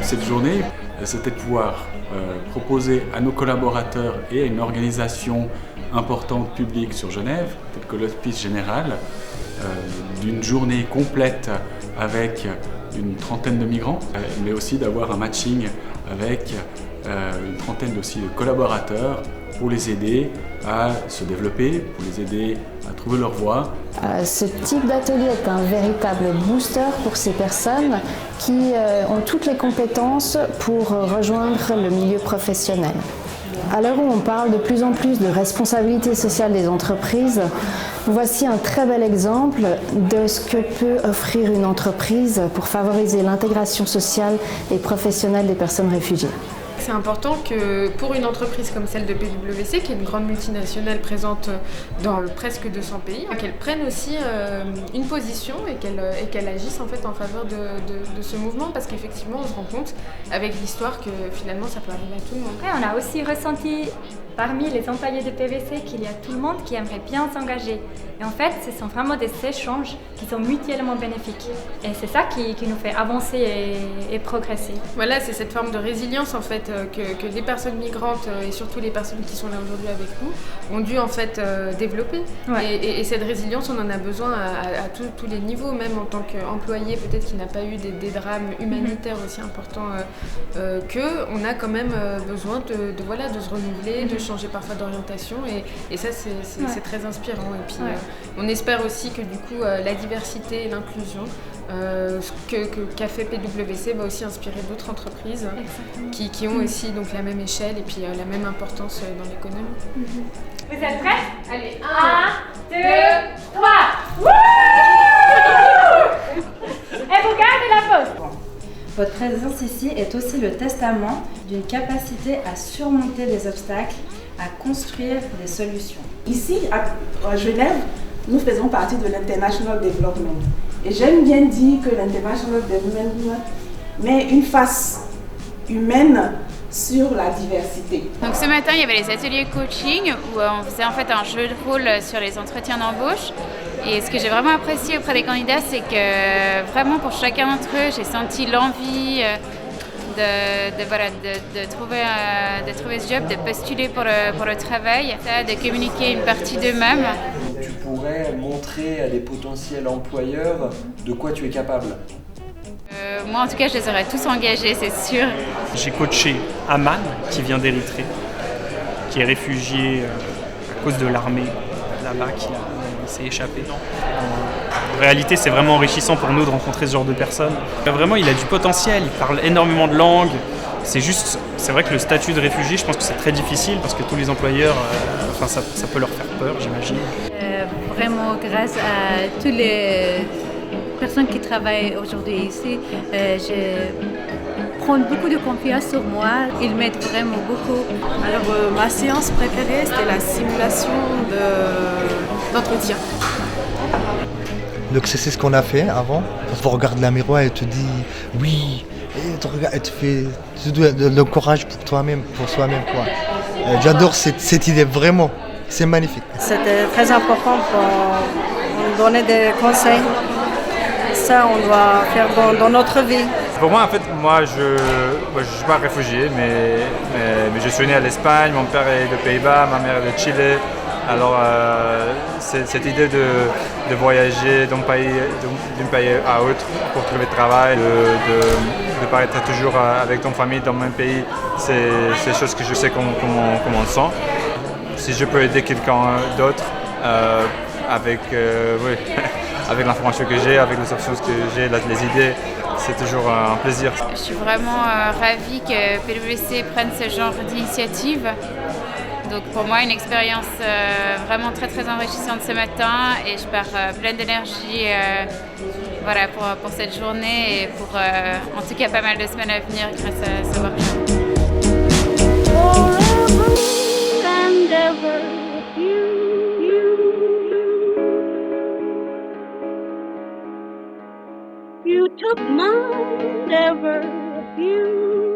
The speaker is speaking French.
cette journée, c'était de pouvoir proposer à nos collaborateurs et à une organisation importante publique sur Genève, telle que l'Hospice Général, d'une journée complète avec une trentaine de migrants, mais aussi d'avoir un matching avec une trentaine aussi de collaborateurs pour les aider à se développer, pour les aider à trouver leur voie. Ce type d'atelier est un véritable booster pour ces personnes qui ont toutes les compétences pour rejoindre le milieu professionnel. À l'heure où on parle de plus en plus de responsabilité sociale des entreprises, voici un très bel exemple de ce que peut offrir une entreprise pour favoriser l'intégration sociale et professionnelle des personnes réfugiées. C'est important que pour une entreprise comme celle de PwC, qui est une grande multinationale présente dans presque 200 pays, qu'elle prenne aussi une position et qu'elle agisse en fait en faveur de ce mouvement, parce qu'effectivement on se rend compte avec l'histoire que finalement ça peut arriver à tout le monde. Après, on a aussi ressenti parmi les employés de PwC qu'il y a tout le monde qui aimerait bien s'engager. Et en fait, ce sont vraiment des échanges qui sont mutuellement bénéfiques. Et c'est ça qui nous fait avancer et progresser. Voilà, c'est cette forme de résilience en fait que les personnes migrantes et surtout les personnes qui sont là aujourd'hui avec nous ont dû en fait développer. Ouais. Et cette résilience, on en a besoin à tous les niveaux, même en tant qu'employé peut-être qui n'a pas eu des drames humanitaires aussi importants qu'eux, on a quand même besoin de se renouveler, de changer parfois d'orientation et ça c'est très inspirant. Et puis on espère aussi que du coup la diversité et l'inclusion qu'a fait PwC va aussi inspirer d'autres entreprises qui ont aussi donc la même échelle et puis la même importance dans l'économie. Vous êtes prêts? Allez, 1, 2, 3. Et vous gardez la pause. Votre présence ici est aussi le testament d'une capacité à surmonter des obstacles, à construire des solutions. Ici, à Genève, nous faisons partie de l'International Development. Et j'aime bien dire que l'International Development met une face humaine sur la diversité. Donc ce matin, il y avait les ateliers coaching où on faisait en fait un jeu de rôle sur les entretiens d'embauche. Et ce que j'ai vraiment apprécié auprès des candidats, c'est que vraiment pour chacun d'entre eux, j'ai senti l'envie de trouver ce job, de postuler pour le travail, de communiquer une partie d'eux-mêmes. Tu pourrais montrer à des potentiels employeurs de quoi tu es capable. Moi, en tout cas, je les aurais tous engagés, c'est sûr. J'ai coaché Aman, qui vient d'Érythrée, qui est réfugié à cause de l'armée là-bas, qui s'est échappé. En réalité, c'est vraiment enrichissant pour nous de rencontrer ce genre de personnes. Vraiment, il a du potentiel, il parle énormément de langues. C'est vrai que le statut de réfugié, je pense que c'est très difficile parce que tous les employeurs, ça peut leur faire peur, j'imagine. Vraiment, grâce à toutes les personnes qui travaillent aujourd'hui ici, je prends beaucoup de confiance sur moi. Ils m'aident vraiment beaucoup. Alors, ma séance préférée, c'était la simulation d'entretien. Donc c'est ce qu'on a fait avant. Tu regardes la miroir et tu dis oui, et tu fais le courage pour toi-même, pour soi-même quoi. J'adore cette idée vraiment, c'est magnifique. C'était très important pour nous donner des conseils. Ça, on doit faire dans notre vie. Pour moi, en fait, je suis pas réfugié, mais je suis né à l'Espagne, mon père est des Pays-Bas, ma mère est de Chili. Alors, cette idée de voyager d'un pays à autre pour trouver du travail, de ne pas être toujours avec ton famille dans le même pays, c'est des choses que je sais comment on le sent. Si je peux aider quelqu'un d'autre avec l'information que j'ai, avec les options que j'ai, les idées, c'est toujours un plaisir. Je suis vraiment ravie que PwC prenne ce genre d'initiative. Donc pour moi, une expérience vraiment très très enrichissante ce matin et je pars pleine d'énergie pour cette journée et pour en tout cas pas mal de semaines à venir grâce à ce workshop. You took my endeavor, you